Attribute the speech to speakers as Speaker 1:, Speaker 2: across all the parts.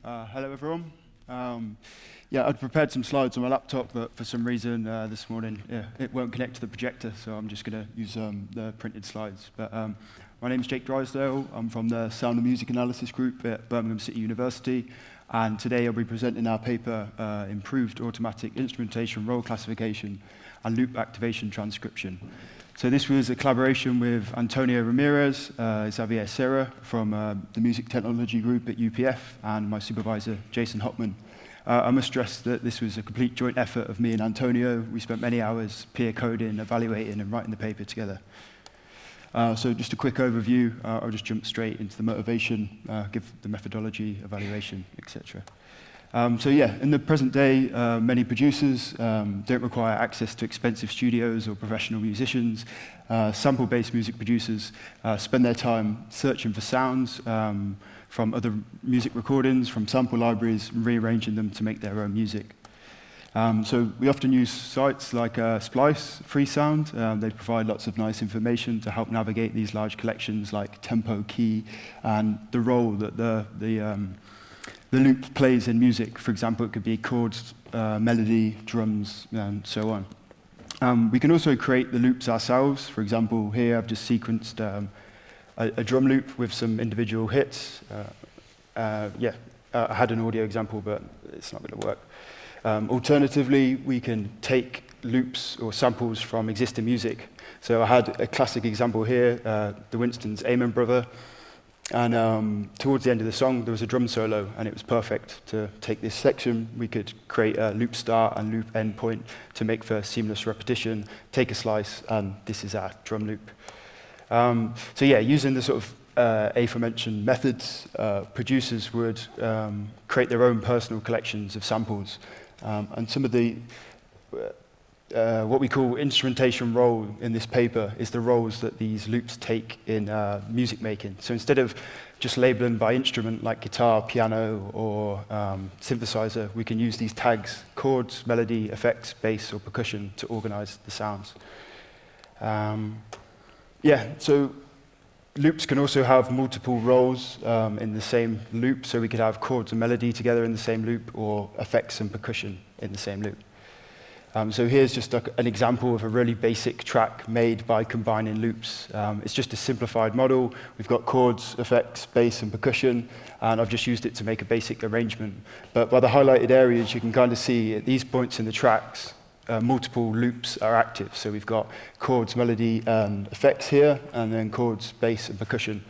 Speaker 1: Hello, everyone. Yeah, I'd prepared some slides on my laptop, but for some reason this morning it won't connect to the projector, so I'm just going to use the printed slides. But my name is Drysdale. I'm from the Sound and Music Analysis Group at Birmingham City University, and today I'll be presenting our paper, Improved Automatic Instrumentation Role Classification and Loop Activation Transcription. So this was a collaboration with António Ramires, Xavier, Serra from the Music Technology Group at UPF, and my supervisor, Jason Hockman. I must stress that this was a complete joint effort of me and António. We spent many hours peer coding, evaluating, and writing the paper together. So just a quick overview. I'll just jump straight into the motivation, give the methodology, evaluation, etc. So yeah, in the present day, many producers don't require access to expensive studios or professional musicians. Sample-based music producers spend their time searching for sounds from other music recordings, from sample libraries, and rearranging them to make their own music. So we often use sites like Splice, Freesound. They provide lots of nice information to help navigate these large collections like tempo, key, and the role that the loop plays in music. For example, it could be chords, melody, drums, and so on. We can also create the loops ourselves. For example, here I've just sequenced a drum loop with some individual hits. I had an audio example, but it's not going to work. Alternatively, we can take loops or samples from existing music. So I had a classic example here, the Winston's Amen Brother. And towards the end of the song, there was a drum solo, and it was perfect to take this section. We could create a loop start and loop end point to make for seamless repetition, take a slice, and this is our drum loop. So yeah, using the sort of aforementioned methods, producers would create their own personal collections of samples. And some of the what we call instrumentation role in this paper is the roles that these loops take in music making. So instead of just labeling by instrument like guitar, piano, or synthesizer, we can use these tags, chords, melody, effects, bass, or percussion to organize the sounds. So loops can also have multiple roles in the same loop, so we could have chords and melody together in the same loop, or effects and percussion in the same loop. So here's just an example of a really basic track made by combining loops. It's just a simplified model. We've got chords, effects, bass, and percussion, and I've just used it to make a basic arrangement. But by the highlighted areas, you can kind of see at these points in the tracks, multiple loops are active. So we've got chords, melody, and effects here, and then chords, bass, and percussion.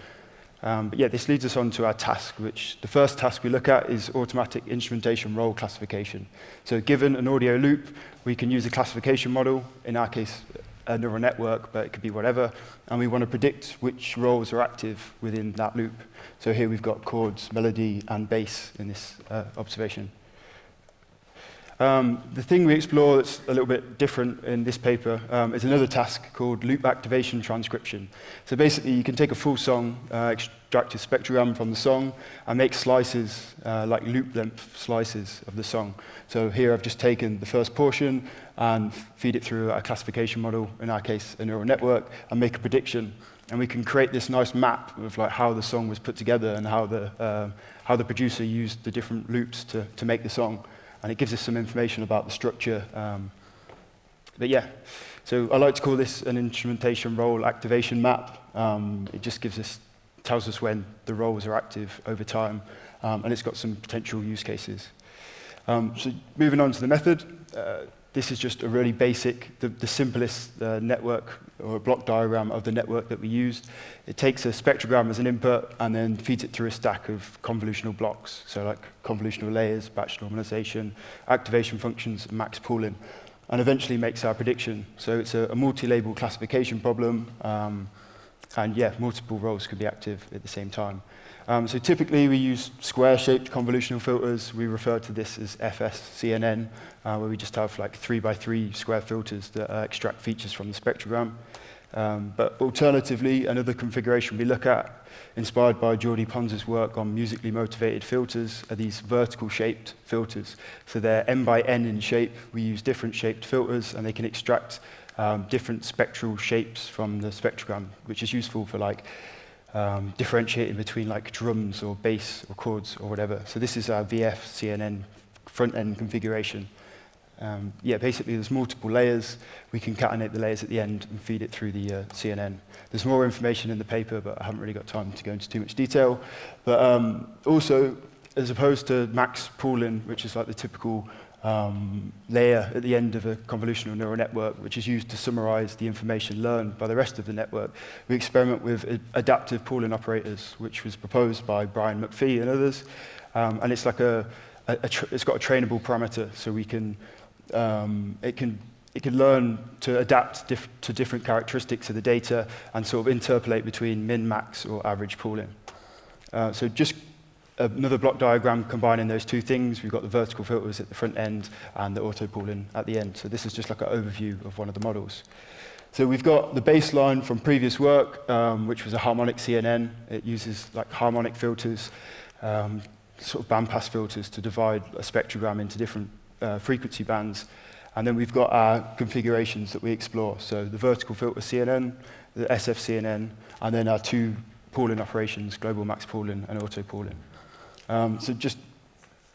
Speaker 1: But yeah, this leads us on to our task, which the first task we look at is automatic instrumentation role classification. So given an audio loop, we can use a classification model, in our case, a neural network, but it could be whatever, and we want to predict which roles are active within that loop. So here we've got chords, melody, and bass in this observation. The thing we explore that's a little bit different in this paper is another task called loop activation transcription. So basically, you can take a full song, extract a spectrogram from the song, and make slices, like loop length slices of the song. So here I've just taken the first portion and feed it through a classification model, in our case, a neural network, and make a prediction. And we can create this nice map of like how the song was put together and how the producer used the different loops to make the song. And it gives us some information about the structure. But yeah, so I like to call this an instrumentation role activation map. It just tells us when the roles are active over time, and it's got some potential use cases. So moving on to the method, this is just a really basic, the simplest network or a block diagram of the network that we used. It takes a spectrogram as an input and then feeds it through a stack of convolutional blocks, so like convolutional layers, batch normalization, activation functions, and max pooling, and eventually makes our prediction. So it's a multi-label classification problem, and yeah, multiple roles can be active at the same time. So typically we use square-shaped convolutional filters. We refer to this as DAFx20in22, where we just have like 3x3 square filters that extract features from the spectrogram. But alternatively, another configuration we look at, inspired by Jordi Pons's work on musically motivated filters, are these vertical-shaped filters. So they're n by n in shape. We use different shaped filters, and they can extract different spectral shapes from the spectrogram, which is useful for like differentiating between like drums or bass or chords or whatever. So this is our DAFx20in front-end configuration. Basically there's multiple layers. We concatenate the layers at the end and feed it through the CNN. There's more information in the paper, but I haven't really got time to go into too much detail. But also, as opposed to max pooling, which is like the typical layer at the end of a convolutional neural network, which is used to summarize the information learned by the rest of the network, we experiment with adaptive pooling operators, which was proposed by Brian McPhee and others. And it's like it's got a trainable parameter, so we can it can learn to adapt to different characteristics of the data and sort of interpolate between min, max, or average pooling. So just another block diagram combining those two things. We've got the vertical filters at the front end and the auto pooling at the end. So this is just like an overview of one of the models. So we've got the baseline from previous work, which was a harmonic CNN. It uses like harmonic filters, sort of bandpass filters to divide a spectrogram into different frequency bands. And then we've got our configurations that we explore. So the vertical filter CNN, the SF CNN, and then our two pooling operations, global max pooling and auto pooling. So just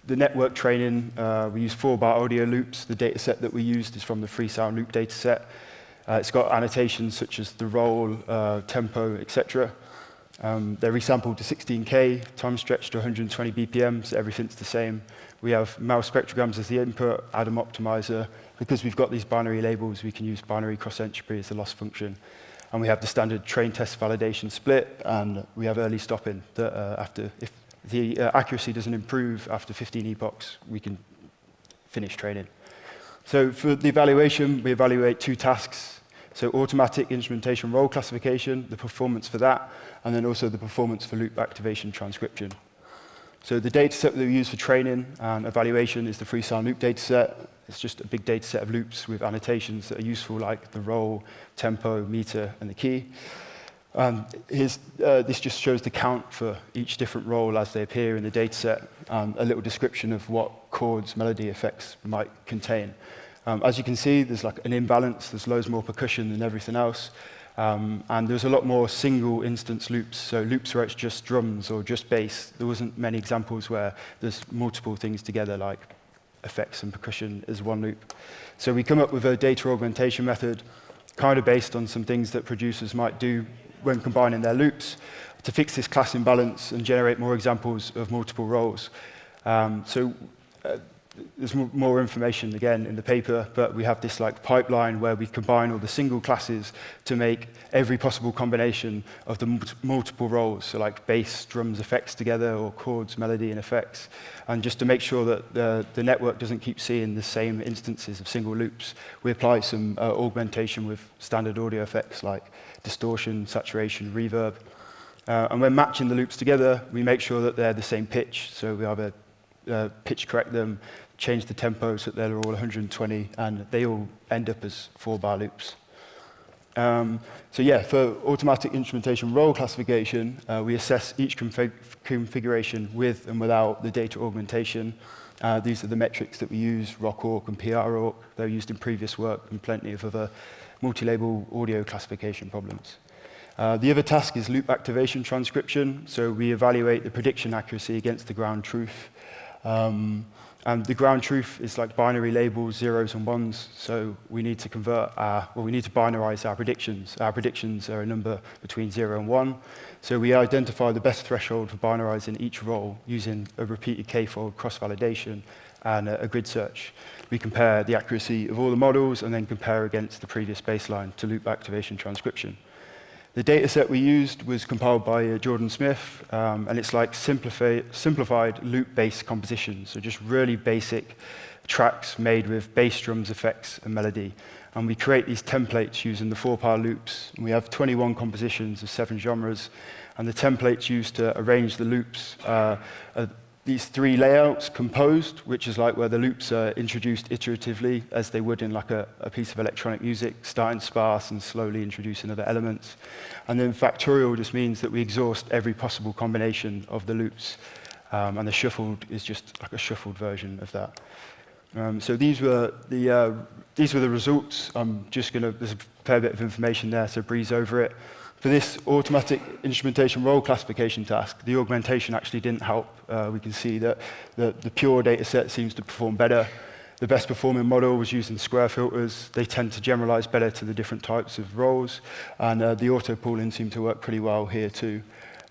Speaker 1: the network training, we use 4-bar audio loops. The data set that we used is from the free sound loop data set. It's got annotations such as the roll, tempo, etc. They're resampled to 16K, time stretched to 120 BPM, so everything's the same. We have mouse spectrograms as the input, Adam optimizer. Because we've got these binary labels, we can use binary cross-entropy as the loss function. And we have the standard train test validation split, and we have early stopping that if the accuracy doesn't improve after 15 epochs, we can finish training. So for the evaluation, we evaluate 2 tasks. So automatic instrumentation role classification, the performance for that, and then also the performance for loop activation transcription. So the data set that we use for training and evaluation is the free sound loop data set. It's just a big data set of loops with annotations that are useful, like the roll, tempo, meter, and the key. This just shows the count for each different roll as they appear in the data set, and a little description of what chords, melody effects might contain. As you can see, there's like an imbalance. There's loads more percussion than everything else. And there's a lot more single instance loops, so loops where it's just drums or just bass. There wasn't many examples where there's multiple things together, like effects and percussion as one loop. So we come up with a data augmentation method, kind of based on some things that producers might do when combining their loops, to fix this class imbalance and generate more examples of multiple roles. There's more information, again, in the paper, but we have this like pipeline where we combine all the single classes to make every possible combination of the multiple roles, so like bass, drums, effects together, or chords, melody, and effects. And just to make sure that the network doesn't keep seeing the same instances of single loops, we apply some augmentation with standard audio effects like distortion, saturation, reverb. And when matching the loops together, we make sure that they're the same pitch, so we either pitch correct them, change the tempo so that they're all 120, and they all end up as 4-bar loops. For automatic instrumentation role classification, we assess each configuration with and without the data augmentation. These are the metrics that we use, ROC-AUC and PR-AUC. They're used in previous work and plenty of other multi-label audio classification problems. The other task is loop activation transcription, so we evaluate the prediction accuracy against the ground truth. And the ground truth is like binary labels, 0s and 1s, so we need to we need to binarize our predictions. Our predictions are a number between 0 and 1, so we identify the best threshold for binarizing each role using a repeated k-fold cross-validation and a grid search. We compare the accuracy of all the models and then compare against the previous baseline to loop activation transcription. The data set we used was compiled by Jordan Smith, and it's like simplified loop-based composition, so just really basic tracks made with bass, drums, effects, and melody. And we create these templates using the 4-bar loops. And we have 21 compositions of 7 genres, and the templates used to arrange the loops these 3 layouts composed, which is like where the loops are introduced iteratively as they would in like a piece of electronic music, starting sparse and slowly introducing other elements. And then factorial just means that we exhaust every possible combination of the loops. And the shuffled is just like a shuffled version of that. So these were the results. There's a fair bit of information there, so breeze over it. For this automatic instrumentation role classification task, the augmentation actually didn't help. We can see that the pure data set seems to perform better. The best performing model was using square filters. They tend to generalize better to the different types of roles, and the auto-pooling seemed to work pretty well here too.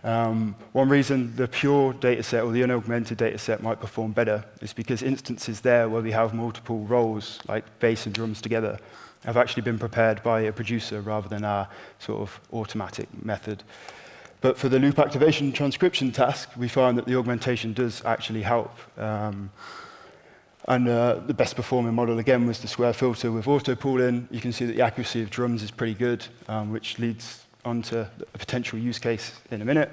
Speaker 1: One reason the pure data set or the unaugmented data set might perform better is because instances there where we have multiple roles, like bass and drums together, have actually been prepared by a producer rather than our sort of automatic method. But for the loop activation transcription task, we find that the augmentation does actually help. And the best performing model, again, was the square filter with auto-pooling. You can see that the accuracy of drums is pretty good, which leads on to a potential use case in a minute.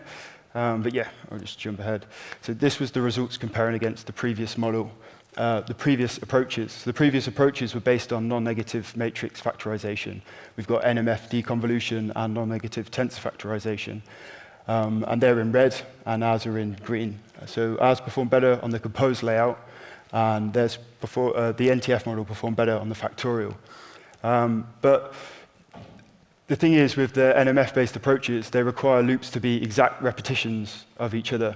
Speaker 1: But yeah, I'll just jump ahead. So this was the results comparing against the previous model, the previous approaches. The previous approaches were based on non-negative matrix factorization. We've got NMF deconvolution and non-negative tensor factorization. And they're in red, and ours are in green. So ours performed better on the composed layout, and the NTF model performed better on the factorial. But the thing is, with the NMF-based approaches, they require loops to be exact repetitions of each other.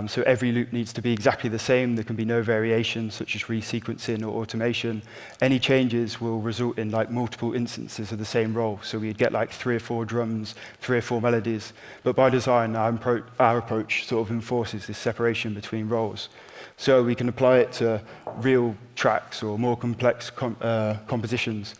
Speaker 1: So every loop needs to be exactly the same. There can be no variations, such as resequencing or automation. Any changes will result in like multiple instances of the same role. So we'd get like 3 or 4 drums, 3 or 4 melodies. But by design, our approach sort of enforces this separation between roles. So we can apply it to real tracks or more complex compositions.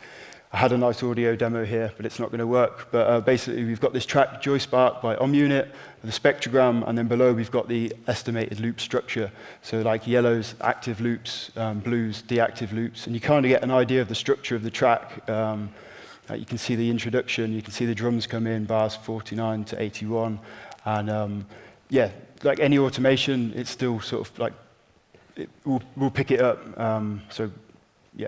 Speaker 1: I had a nice audio demo here, but it's not going to work. But basically, we've got this track, Joy Spark by Omunit, the spectrogram, and then below we've got the estimated loop structure. So like yellows, active loops, blues, deactive loops. And you kind of get an idea of the structure of the track. You can see the introduction, you can see the drums come in, bars 49 to 81. And yeah, like any automation, it's still sort of like, we'll pick it up. So yeah.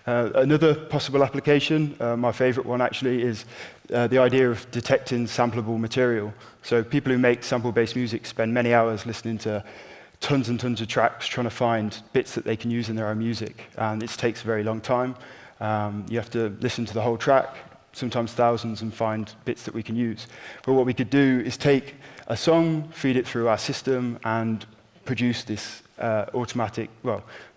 Speaker 1: Another possible application, my favorite one actually, is the idea of detecting sampleable material. So people who make sample-based music spend many hours listening to tons and tons of tracks trying to find bits that they can use in their own music. And this takes a very long time. You have to listen to the whole track, sometimes thousands, and find bits that we can use. But what we could do is take a song, feed it through our system, and produce this automatic,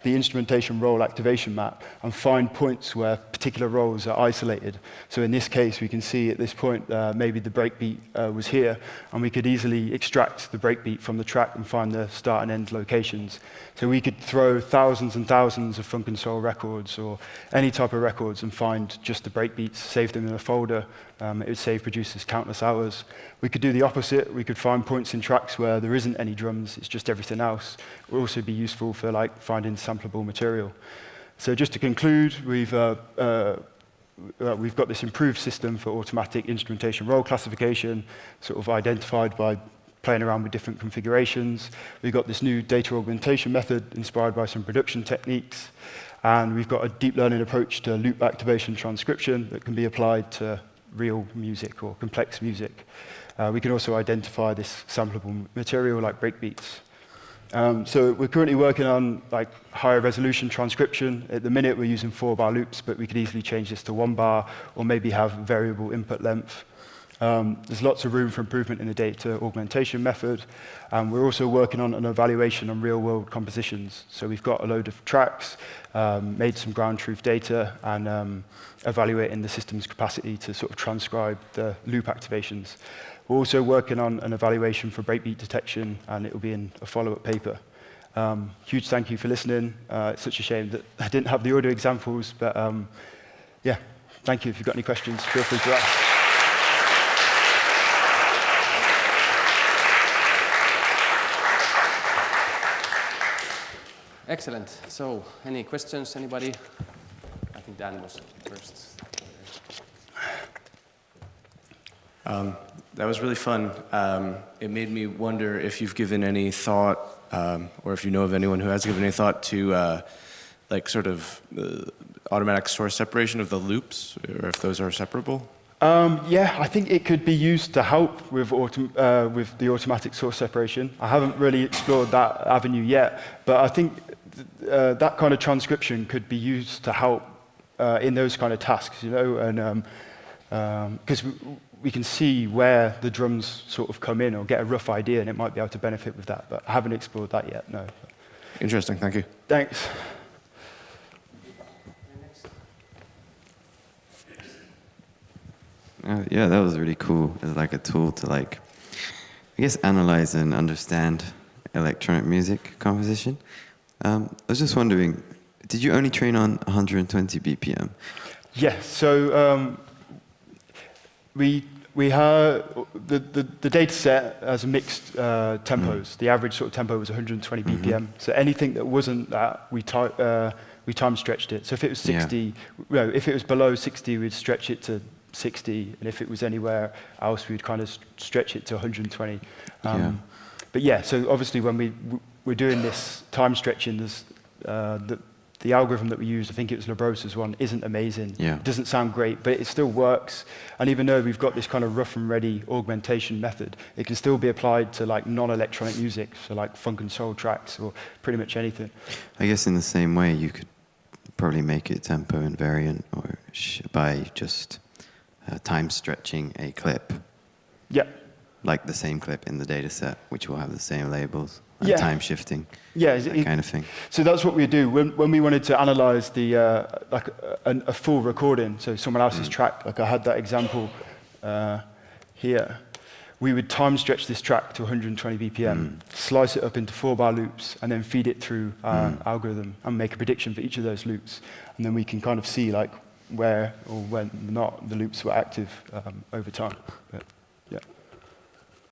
Speaker 1: the instrumentation role activation map, and find points where particular roles are isolated. So in this case, we can see at this point, maybe the breakbeat was here, and we could easily extract the breakbeat from the track and find the start and end locations. So we could throw thousands and thousands of funk and soul records or any type of records and find just the breakbeats, save them in a folder. It would save producers countless hours. We could do the opposite. We could find points in tracks where there isn't any drums, it's just everything else. It would also be useful for like finding sampleable material. So just to conclude, we've got this improved system for automatic instrumentation role classification, sort of identified by playing around with different configurations. We've got this new data augmentation method inspired by some production techniques. And we've got a deep learning approach to loop activation transcription that can be applied to real music or complex music. We can also identify this sampleable material like breakbeats. So we're currently working on like higher resolution transcription. At the minute, we're using 4-bar loops, but we could easily change this to 1 bar or maybe have variable input length. There's lots of room for improvement in the data augmentation method. We're also working on an evaluation on real-world compositions. So we've got a load of tracks, made some ground truth data, and evaluating the system's capacity to sort of transcribe the loop activations. We're also working on an evaluation for breakbeat detection, and it will be in a follow-up paper. Huge thank you for listening. It's such a shame that I didn't have the audio examples, but yeah, thank you. If you've got any questions, feel free to ask.
Speaker 2: Excellent. So, any questions, anybody? I think Dan was first.
Speaker 3: That was really fun. It made me wonder if you've given any thought, or if you know of anyone who has given any thought to like sort of automatic source separation of the loops, or if those are separable.
Speaker 1: Yeah, I think it could be used to help with the automatic source separation. I haven't really explored that avenue yet, but I think that kind of transcription could be used to help in those kind of tasks, you know, and because we can see where the drums sort of come in or get a rough idea, and it might be able to benefit with that. But I haven't explored that yet, no.
Speaker 3: Interesting, thank you.
Speaker 1: Thanks.
Speaker 4: Yeah, that was really cool. It's like a tool to like, I guess, analyze and understand electronic music composition. I was just wondering, did you only train on 120 BPM?
Speaker 1: Yeah, so we have the data set has mixed tempos. The average sort of tempo was 120 BPM. So anything that wasn't that, we time stretched it. So if it was 60, if it was below 60, we'd stretch it to 60, and if it was anywhere else, we'd kind of stretch it to 120. But yeah, so obviously when we're doing this time stretching, there's the algorithm that we use, I think it was Labrosa's one, isn't amazing. It doesn't sound great, but it still works. And even though we've got this kind of rough and ready augmentation method, it can still be applied to like non-electronic music, so like funk and soul tracks or pretty much anything.
Speaker 4: I guess in the same way, you could probably make it tempo invariant or by just time stretching a clip.
Speaker 1: Yeah.
Speaker 4: Like the same clip in the data set, which will have the same labels and time shifting. That kind of thing.
Speaker 1: So that's what we do when we wanted to analyze the a full recording. So someone else's track, like I had that example here. We would time stretch this track to 120 BPM, slice it up into 4-bar loops, and then feed it through our algorithm and make a prediction for each of those loops. And then we can kind of see like where or when not the loops were active over time. But